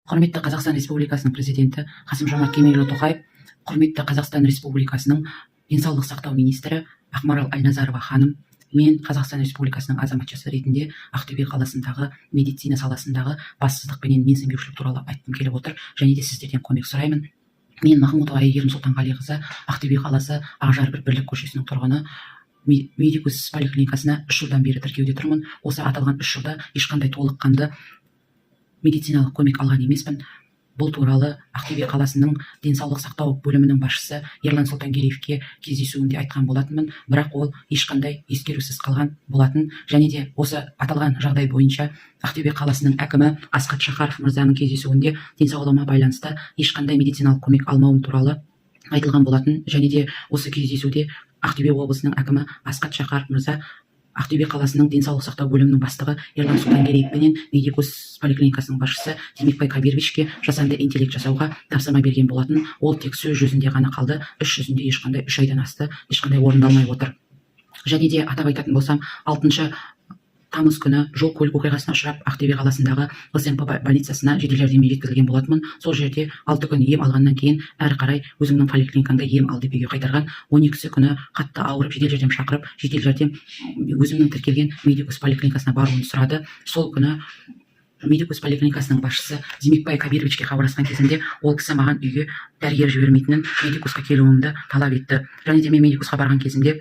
Құрметті Қазақстан Республикасының президенті Қасым-Жомарт Кемелұлы Тоқаев, құрметті Қазақстан Республикасының денсаулық сақтау министрі Ақмарал Әлназарова ханым, мен Қазақстан Республикасының азаматшасы ретінде Ақтөбе қаласындағы медицина саласындағы бассыздықпенен менсінбеушілік туралы айтқым келіп отыр, және де сіздерден көмек сұраймын. Мен Махмутова Әйгерім Сұлтанғалиқызы, Ақтөбе қаласы Ақжар Бірлік көшесінің тұрғыны. Медикус поликлиникасына 3 жылдан бері тіркеуде тұрмын. Осы аталған 3 жылда ешқандай толыққанды медициналық көмек алған емеспін. Бұл туралы Ақтөбе қаласының денсаулық сақтау бөлімінің басшысы Ерлан Сұлтангереевке кездесуінде айтқан болатынмын, бірақ ол ешқандай ескерусіз қалған болатын. Және де осы аталған жағдай бойынша Ақтөбе қаласының әкімі Асхат Шахаров мырзаның кездесуінде денсаулығыма байланысты ешқандай медициналық көмек алмауым туралы айтылған болатын. Және де осы кездесуде Ақтөбе облысының әкімі Асхат Шахаров мырза Ақтөбе қаласының денсаулық сақтау бөлімінің бастығы Ерлан Сұлтангереевпенен медикус поликлиникасының басшысы Демекбай Кабировичке жасанды интеллект жасауға тапсырма берген болатын. Ол тек сөз жүзінде ғана қалды, іс жүзінде ешқандай 3 айдан асты, ешқандай орындалмай отыр. Және де атап айтатын болсам, 6 тамыз күні жол көлік оқиғасына ұшырап Ақтөбе қаласындағы ЛСМП больницасына жедел жәрдеммен жеткізілген болатынмын. Сол жерде 6 күн ем алғаннан кейін әрі қарай өзімнің поликлиникамда ем алды деп үйге қайтарған. 12 күні қатты ауырып жедел жәрдем шақырып, жедел жәрдем өзімнің тіркелген медикус поликлиникасына баруымды сұрады. Сол күні медикус поликлиникасының басшысы Демекбай Кабировичке хабарласқан кезінде ол кісі маған үйге дәрігер жібермейтінін, медикусқа келуімді талап етті. Және де мен медикусқа барған кезімде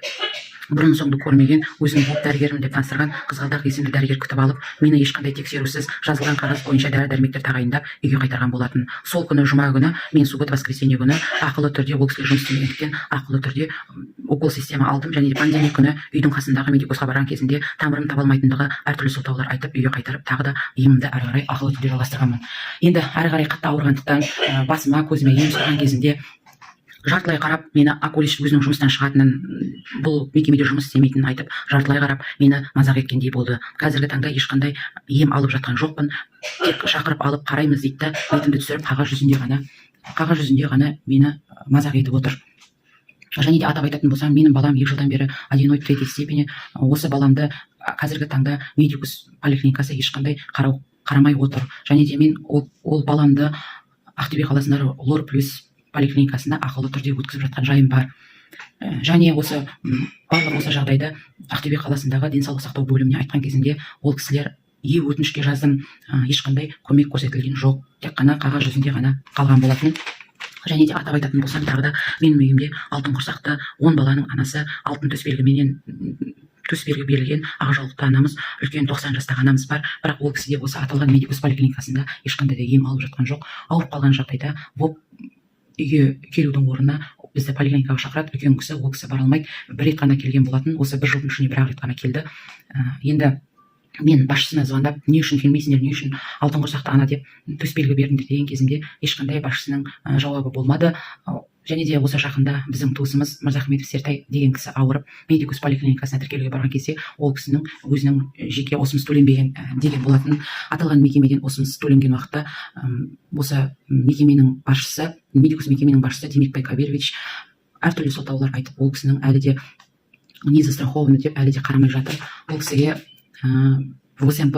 бұрын соңды көрмеген, өзім бұл дәрігерім деп таныстырған қызғалдақ есімді дәрігер күтіп алып, мені ешқандай тексерусіз жазылған қағаз бойынша дәрі-дәрмектер тағайындап үйге қайтарған болатын. Сол күні жұма күні, мен суббота-воскресенье күні ақылы түрде ол кісілер жұмыс істемегендіктен ақылы түрде укол система алдым. Және де пандемия күні үйдің қасындағы медикусқа барған кезінде тамырым таба алмайтындығы әртүрлі сылтаулар айтып үйге қайтарып, тағы да емімді әрі қарай ақылы түрде жалғастырғанмын. Енді әрі қарай қатты ауырғандықтан басыма, көзіме ем салған кезінде жартылай қарап, мені окулист өзінің жұмыстан шығатынын, бұл мекемеде жұмыс істемейтінін айтып, жартылай қарап мені мазақ еткендей болды. Қазіргі таңда ешқандай ем алып жатқан жоқпын. Тек шақырып алып қараймыз дейді, бетімді түсіріп қағаз жүзінде ғана мені мазақ етіп отыр. Және де атап айтатын болсам, менің балам 2 жылдан бері аденоид 3 степені. Осы баламды қазіргі таңда медикус поликлиникасы ешқандай қарамай отыр. Және де мен ол баламды Ақтөбе қаласындағы Лор плюс поликлиникасында ақылы түрде өткізіп жатқан жайым бар. Және барлық осы жағдайды Ақтөбе қаласындағы денсаулық сақтау бөліміне айтқан кезінде ол кісілер өтінішке жаздым, ешқандай көмек көрсетілген жоқ, тек қана қағаз жүзінде ғана қалған болатын. Және де атап айтатын болсам, тағы да менің үйімде алтын құрсақты 10 баланың анасы, алтын төсбелгі берілген ақжаулықты анамыз, үлкен 90 жастағы анамыз бар. Бірақ ол кісі де осы аталған медикус поликлиникасында ешқандай да ем алып жатқан жоқ. Ауырып қалған жағдайда үйге келудің орнына бізді поликлиникаға шақырады. Үлкен кісі, ол кісі бара алмайды. 1 рет қана келген болатын. Осы 1 жылдың ішінде 1 рет қана келді. Енді мен басшысына звондап, не үшін келмейсіңдер, не үшін алтын құрсақты ана деп төсбелгі бердіңдер деген кезімде ешқандай басшысының жауабы болмады. Және де осы жақында біздің туысымыз Мырзахметов Сертай деген кісі ауырып, медикус поликлиникасына тіркелуге барған кезде ол кісінің өзінің жеке осымыз төленбеген деген болатын. Аталған мекемеден осымыз төленген уақытта осы мекеменің басшысы, медикус мекеменің басшысы Демекбай Кабирович әртүрлі сылтаулар айтып, ол кісінің әлі де не застрахованы деп әлі де қарамай жатыр. Ол кісіге ЛСМП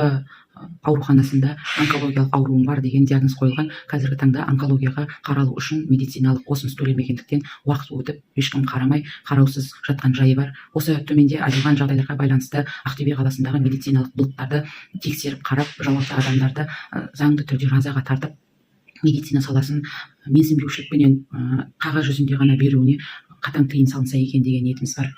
ауруханасында онкологиялық ауруым бар деген диагноз қойылған. Қазіргі таңда онкологияға қаралу үшін медициналық осыныз төленбегендіктен уақыт өтіп, ешкім қарамай, қараусыз жатқан жайы бар. Осы төменде айтылған жағдайларға байланысты Ақтөбе қаласындағы медициналық блоктарды тексеріп қарап, жауапты адамдарды заңды түрде жазаға тартып, медицина саласын менсінбеушілікпенен қағаз жүзінде ғана беруіне қатаң тыйым салынса екен деген ниетіміз бар.